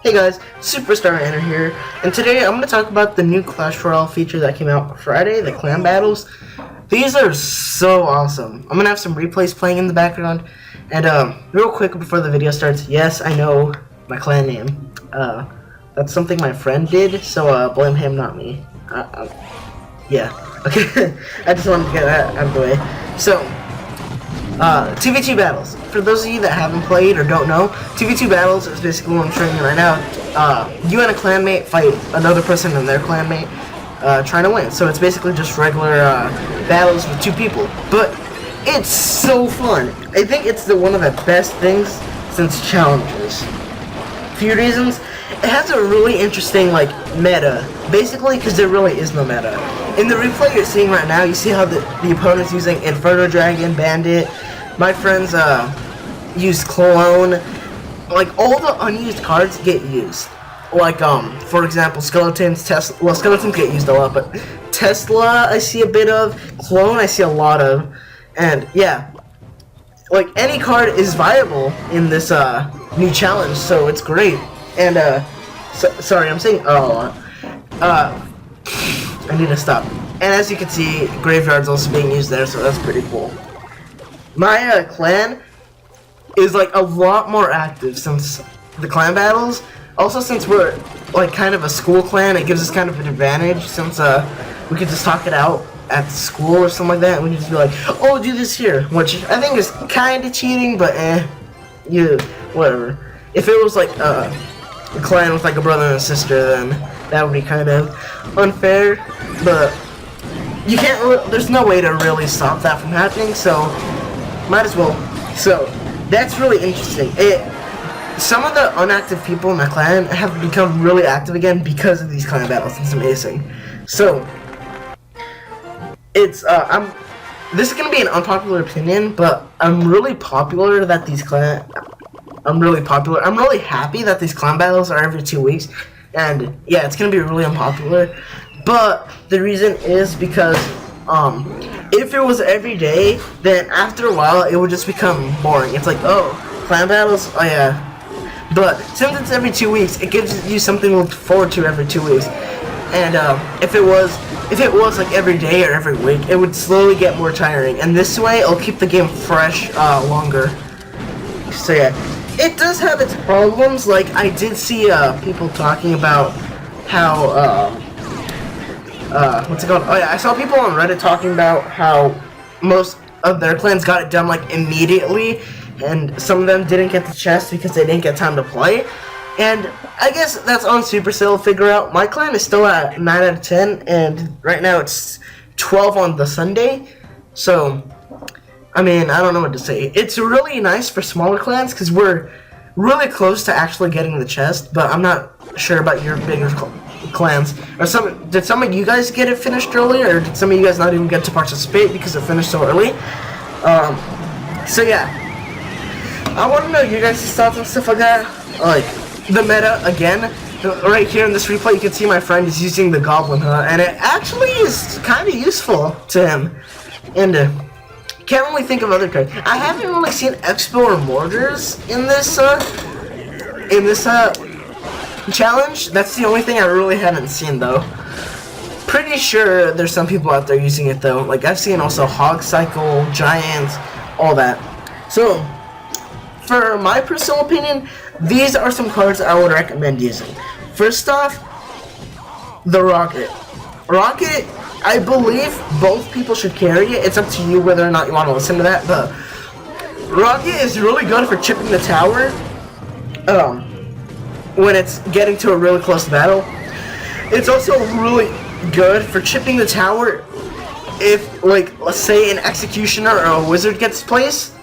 Hey guys, Superstar Enter here, and today I'm going to talk about the new Clash Royale feature that came out Friday, the Clan Battles. These are so awesome. I'm going to have some replays playing in the background, and real quick before the video starts, yes, I know my clan name. That's something my friend did, so blame him, not me. Yeah, okay, I just wanted to get that out of the way. So, 2v2 battles. For those of you that haven't played or don't know, 2v2 battles is basically what I'm showing you right now. You and a clanmate fight another person and their clanmate, trying to win. So it's basically just regular battles with two people. But it's so fun. I think it's one of the best things since challenges. Few reasons. It has a really interesting meta, basically, because there really is no meta. In the replay you're seeing right now, you see how the opponent's using Inferno Dragon, Bandit. My friends use Clone. All the unused cards get used. For example, Skeletons, Tesla. Well, Skeletons get used a lot, but Tesla I see a bit of. Clone I see a lot of. And yeah, any card is viable in this new challenge, so it's great. And sorry, I'm saying I need to stop. And as you can see, Graveyard's also being used there, so that's pretty cool. My clan is a lot more active since the clan battles. Also, since we're kind of a school clan, it gives us kind of an advantage since we could just talk it out at school or something like that. And we can just be like, oh, do this here, which I think is kind of cheating, but whatever. If it was a clan with a brother and a sister, then that would be kind of unfair. But you can't. There's no way to really stop that from happening, so might as well. So that's really interesting. Some of the inactive people in my clan have become really active again because of these clan battles. It's amazing. So it's this is gonna be an unpopular opinion, but I'm really popular that these clan. I'm really popular. I'm really happy that these clan battles are every 2 weeks, and yeah, it's gonna be really unpopular. But the reason is because if it was every day, then after a while it would just become boring. It's oh, clan battles, oh yeah. But since it's every 2 weeks, it gives you something to look forward to every 2 weeks. And if it was every day or every week, it would slowly get more tiring. And this way, it'll keep the game fresh longer. So yeah, it does have its problems. I did see people talking about how what's it called? Oh yeah, I saw people on Reddit talking about how most of their clans got it done immediately, and some of them didn't get the chest because they didn't get time to play. And I guess that's on Supercell to figure out. My clan is still at 9 out of 10, and right now it's 12 on the Sunday. So, I mean, I don't know what to say. It's really nice for smaller clans because we're really close to actually getting the chest, but I'm not sure about your bigger clans. Did some of you guys get it finished early, or did some of you guys not even get to participate because it finished so early? So yeah, I want to know your guys' thoughts and stuff like that. The meta again. Right here in this replay, you can see my friend is using the Goblin Hut, and it actually is kind of useful to him. And can't really think of other cards. I haven't really seen Expo or Mortars in this challenge. That's the only thing I really haven't seen though. Pretty sure there's some people out there using it though. I've seen also Hog Cycle, Giants, all that. So for my personal opinion, these are some cards I would recommend using. First off, the Rocket. Rocket, I believe both people should carry it. It's up to you whether or not you want to listen to that, but Rocket is really good for chipping the tower when it's getting to a really close battle. It's also really good for chipping the tower if, let's say an Executioner or a Wizard gets placed.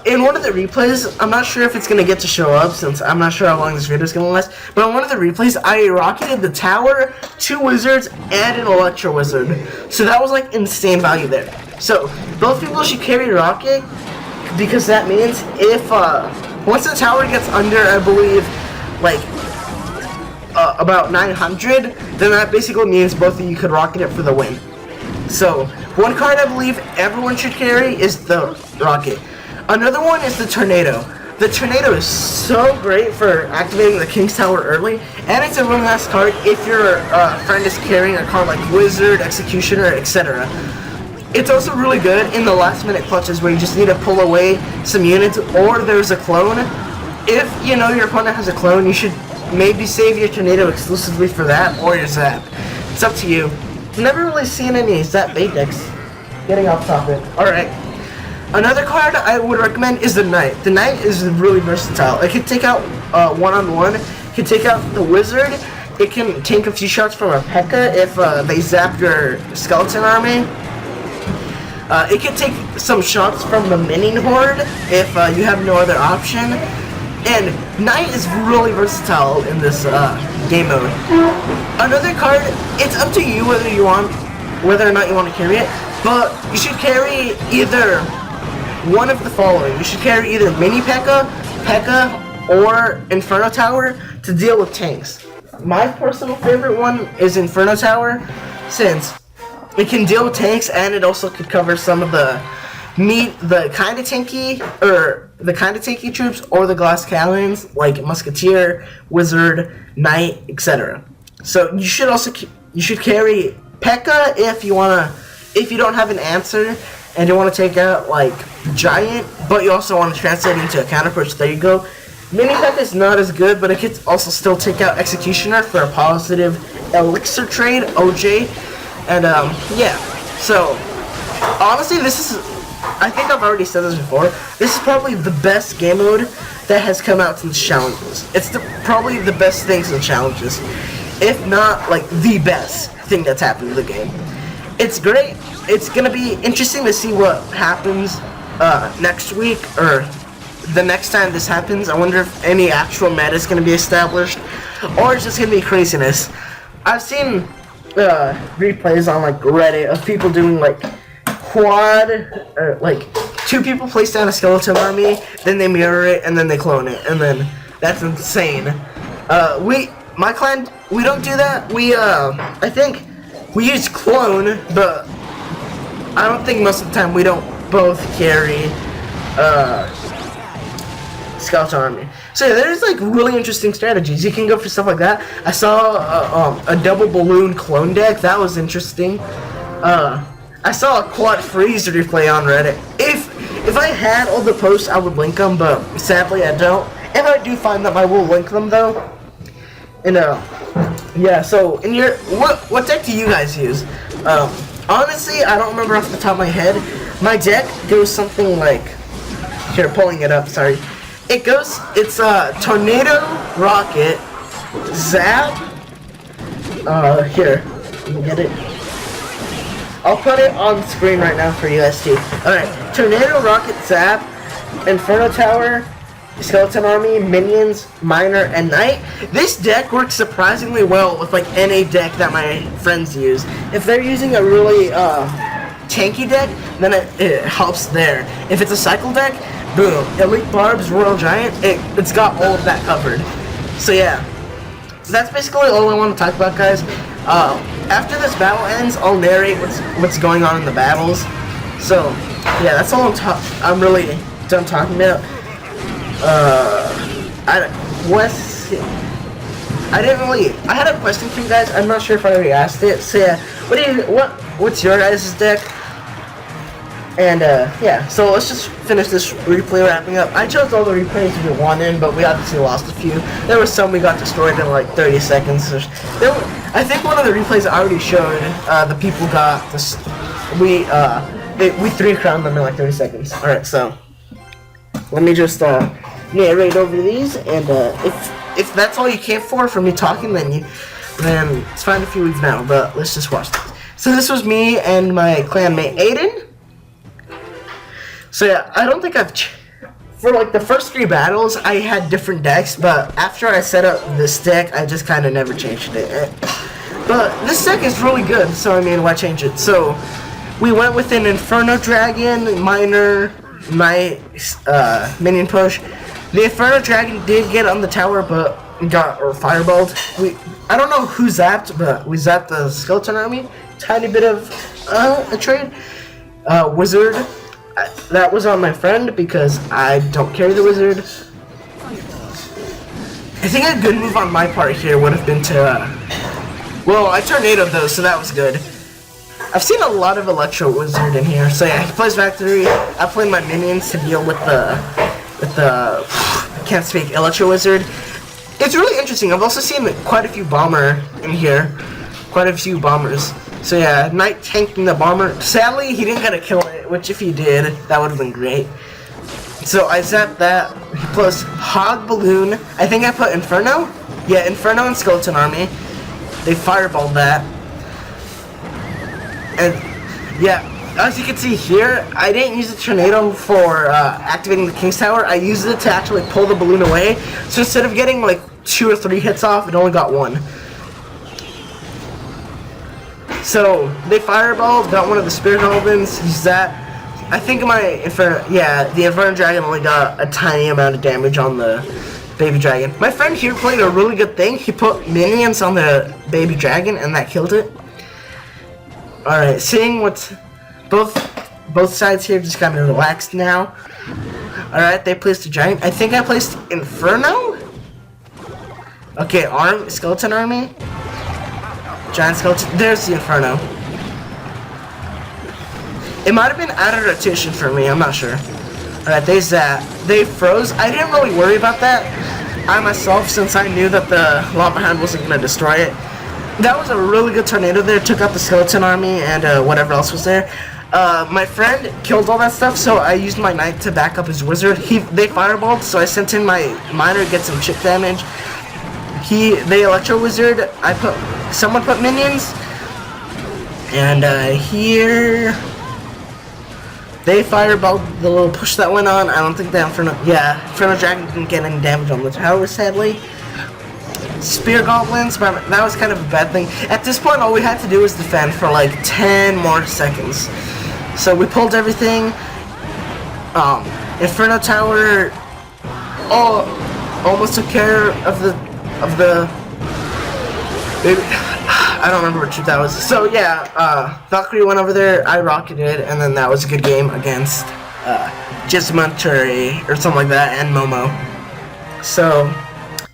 In one of the replays, I'm not sure if it's going to get to show up since I'm not sure how long this video is going to last, but in one of the replays, I rocketed the tower, 2 wizards, and an Electro Wizard. So that was insane value there. So both people should carry Rocket because that means if, once the tower gets under, I believe, about 900, then that basically means both of you could rocket it for the win. So one card I believe everyone should carry is the Rocket. Another one is the Tornado. The tornado is so great for activating the King's Tower early, and it's a really nice card if your friend is carrying a card like Wizard, Executioner, etc. It's also really good in the last minute clutches where you just need to pull away some units or there's a clone. If you know your opponent has a clone, you should maybe save your tornado exclusively for that or your zap. It's up to you. I've never really seen any zap bait decks. Getting off topic. Alright. Another card I would recommend is the Knight. The Knight is really versatile. It can take out one-on-one. It can take out the Wizard. It can tank a few shots from a P.E.K.K.A. if they zap your Skeleton Army. It can take some shots from the Minion Horde if you have no other option. And Knight is really versatile in this game mode. Another card, it's up to you whether or not you want to carry it, but you should carry either one of the following. You should carry either Mini P.E.K.K.A., or Inferno Tower to deal with tanks. My personal favorite one is Inferno Tower, since it can deal with tanks and it also could cover some of the kind of tanky troops or the glass cannons like Musketeer, Wizard, Knight, etc. So you should carry P.E.K.K.A. if you don't have an answer and you want to take out like Giant, but you also want to translate into a counter push. There you go. Mini P.E.K.K.A. is not as good, but it can also still take out Executioner for a positive elixir trade, OJ. And yeah. So honestly, I think I've already said this before. This is probably the best game mode that has come out since challenges. It's probably the best thing since challenges, if not like the best thing that's happened to the game. It's great. It's gonna be interesting to see what happens next week or the next time this happens. I wonder if any actual meta is gonna be established, or it's just gonna be craziness. I've seen replays on like Reddit of people doing like quad, or like 2 people place down a skeleton army, then they mirror it, and then they clone it, and then that's insane. My clan, we don't do that. I think we use clone, but I don't think most of the time we don't both carry skeleton army. So yeah, there's like really interesting strategies. You can go for stuff like that. I saw a double balloon clone deck. That was interesting. I saw a quad freeze replay on Reddit. If I had all the posts, I would link them, but sadly I don't. If I do find them, I will link them though. And yeah. So in your what deck do you guys use? Honestly, I don't remember off the top of my head. My deck goes something like, here, pulling it up. Sorry. It's Tornado, Rocket, Zap. Here, you can get it. I'll put it on screen right now for you guys too. Alright, Tornado, Rocket, Zap, Inferno Tower, Skeleton Army, Minions, Miner, and Knight. This deck works surprisingly well with like any deck that my friends use. If they're using a really tanky deck, then it helps there. If it's a cycle deck, boom, Elite Barbs, Royal Giant, it's got all of that covered. So yeah, that's basically all I want to talk about, guys. After this battle ends, I'll narrate what's going on in the battles. So yeah, that's all I'm really done talking about. I had a question for you guys. I'm not sure if I already asked it. So yeah, what's your guys' deck? And yeah, so let's just finish this replay wrapping up. I chose all the replays we wanted, but we obviously lost a few. There were some we got destroyed in like 30 seconds. I think one of the replays I already showed, the people got this. We 3-crowned them in like 30 seconds. Alright, so let me just narrate over these, and if that's all you came for me talking, then it's fine if you leave now, but let's just watch this. So this was me and my clanmate Aiden. So yeah, I don't think for like the first 3 battles, I had different decks, but after I set up this deck, I just kind of never changed it. But this deck is really good, so I mean, why change it? So we went with an Inferno Dragon, Miner, Knight, Minion Push. The Inferno Dragon did get on the tower, but got fireballed. I don't know who zapped, but we zapped the Skeleton Army. Tiny bit of a trade. Wizard. That was on my friend because I don't carry the Wizard. I think a good move on my part here would have been to, well, I tornadoed those, so that was good. I've seen a lot of Electro Wizard in here, so yeah, he plays Factory. I play my minions to deal with the, I can't speak, Electro Wizard. It's really interesting. I've also seen quite a few Bomber in here, quite a few Bombers. So yeah, Knight tanking the Bomber. Sadly, he didn't get to kill it, which if he did, that would have been great. So I zapped that. He plus Hog Balloon. I think I put Inferno? Yeah, Inferno and Skeleton Army. They fireballed that. And yeah, as you can see here, I didn't use the tornado for activating the King's Tower. I used it to actually pull the balloon away. So instead of getting like 2 or 3 hits off, it only got 1. So they fireballed, got one of the Spear Goblins, used that. I think my Inferno, yeah, the Inferno Dragon only got a tiny amount of damage on the Baby Dragon. My friend here played a really good thing. He put minions on the Baby Dragon and that killed it. Alright, seeing what's both sides here just kind of relaxed now. Alright, they placed a giant. I think I placed Inferno? Okay, Skeleton Army. Giant Skeleton. There's the Inferno. It might have been out of rotation for me, I'm not sure. Alright, there's that. They froze. I didn't really worry about that. I myself, since I knew that the Lava Hand wasn't going to destroy it. That was a really good tornado there. Took out the Skeleton Army and whatever else was there. My friend killed all that stuff, so I used my Knight to back up his Wizard. They fireballed, so I sent in my Miner to get some chip damage. They Electro Wizard. Someone put minions. And here... They fireballed the little push that went on. I don't think that Inferno Dragon didn't get any damage on the tower, sadly. Spear Goblins, but that was kind of a bad thing. At this point, all we had to do was defend for like 10 more seconds. So we pulled everything. Inferno Tower almost took care of the I don't remember which that was. So yeah, Valkyrie went over there, I rocketed, and then that was a good game against Gismanturi or something like that, and Momo. So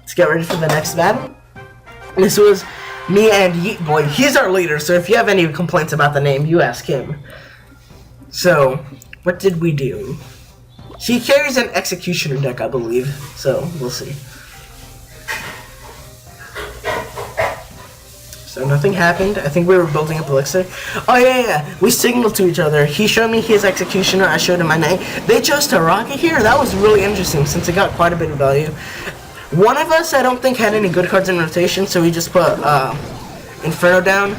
let's get ready for the next battle. This was me and Yeet Boy. He's our leader, so if you have any complaints about the name, you ask him. So, what did we do? He carries an Executioner deck, I believe, so we'll see. So nothing happened. I think we were building up Elixir. Oh yeah. We signaled to each other. He showed me his Executioner, I showed him my Knight. They chose to rocket here. That was really interesting since it got quite a bit of value. One of us, I don't think, had any good cards in rotation, so we just put Inferno down.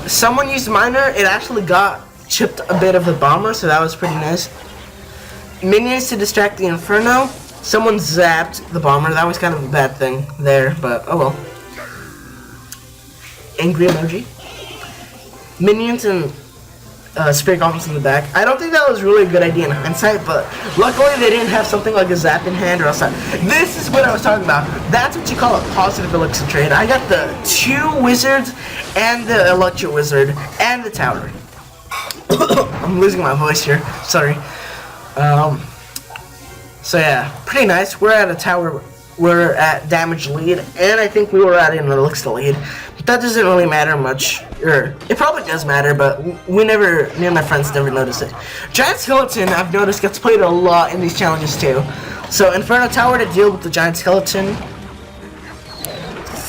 Someone used Miner. It actually got chipped a bit of the Bomber, so that was pretty nice. Minions to distract the Inferno. Someone zapped the Bomber. That was kind of a bad thing there, but oh well. Angry emoji. Minions and Spirit Goblins in the back. I don't think that was really a good idea in hindsight, but luckily they didn't have something like a zap in hand or else. This is what I was talking about. That's what you call a positive Elixir trade. I got the 2 Wizards and the Electro Wizard and the Tower. I'm losing my voice here. Sorry. So yeah, pretty nice. We're at a Tower. We're at damage lead, and I think we were at an Elixir lead. But that doesn't really matter much. Or it probably does matter, but me and my friends never notice it. Giant Skeleton, I've noticed, gets played a lot in these challenges too. So Inferno Tower to deal with the Giant Skeleton.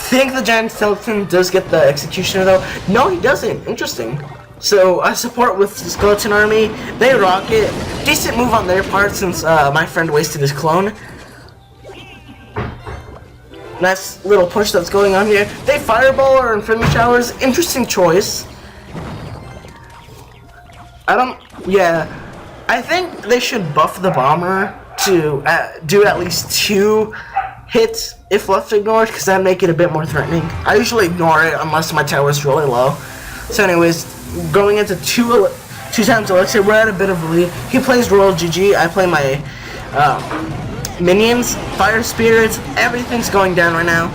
Think the Giant Skeleton does get the Executioner though? No, he doesn't. Interesting. So I support with the Skeleton Army. They rock it. Decent move on their part since my friend wasted his clone. Nice little push that's going on here. They fireball or Inferno Showers. Interesting choice. I think they should buff the Bomber to do at least 2 hits if left ignored, because that'd make it a bit more threatening. I usually ignore it unless my tower is really low. So anyways, going into 2 times Elixir, we're at a bit of a lead. He plays Royal GG, I play my minions, Fire Spirits, everything's going down right now.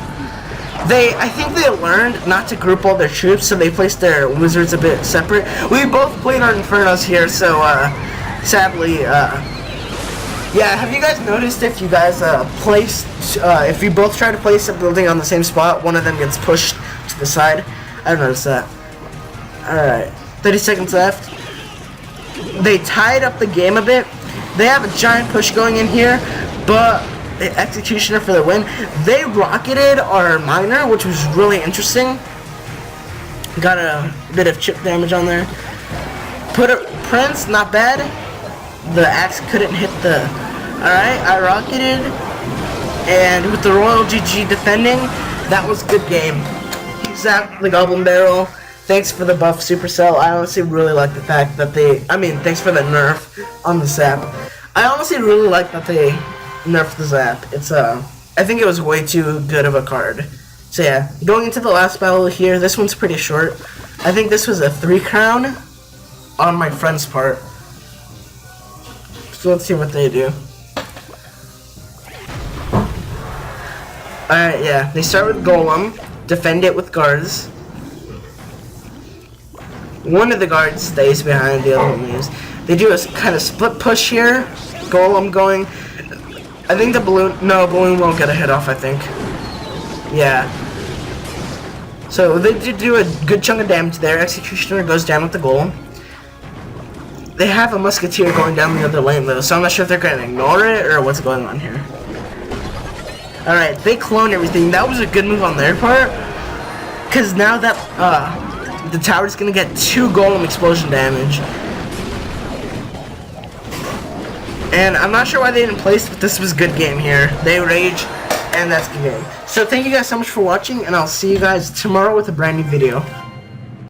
I think they learned not to group all their troops, so they placed their wizards a bit separate. We both played our Infernos here, so sadly, Yeah, have you guys noticed if you guys if you both try to place a building on the same spot, one of them gets pushed to the side? I noticed that. Alright, 30 seconds left. They tied up the game a bit. They have a giant push going in here, but the Executioner for the win. They rocketed our miner, which was really interesting. Got a bit of chip damage on there. Put a Prince, not bad. The axe couldn't hit the... Alright, I rocketed. And with the Royal GG defending, that was a good game. He zapped the Goblin Barrel. Thanks for the buff, Supercell. I honestly really like the fact that thanks for the nerf on the zap. I honestly really like that they nerfed the zap. It's, I think it was way too good of a card. So yeah, going into the last battle here, this one's pretty short. I think this was a 3 crown on my friend's part. So let's see what they do. Alright, yeah, they start with Golem, defend it with guards. One of the guards stays behind, the other one leaves. They do a kind of split push here. Golem going. I think the balloon... No, balloon won't get a hit off, I think. Yeah. So they did do a good chunk of damage there. Executioner goes down with the Golem. They have a Musketeer going down the other lane, though, so I'm not sure if they're going to ignore it or what's going on here. Alright, they clone everything. That was a good move on their part. Because now that... the tower's gonna get 2 Golem explosion damage. And I'm not sure why they didn't place, but this was a good game here. They rage, and that's the game. So thank you guys so much for watching, and I'll see you guys tomorrow with a brand new video.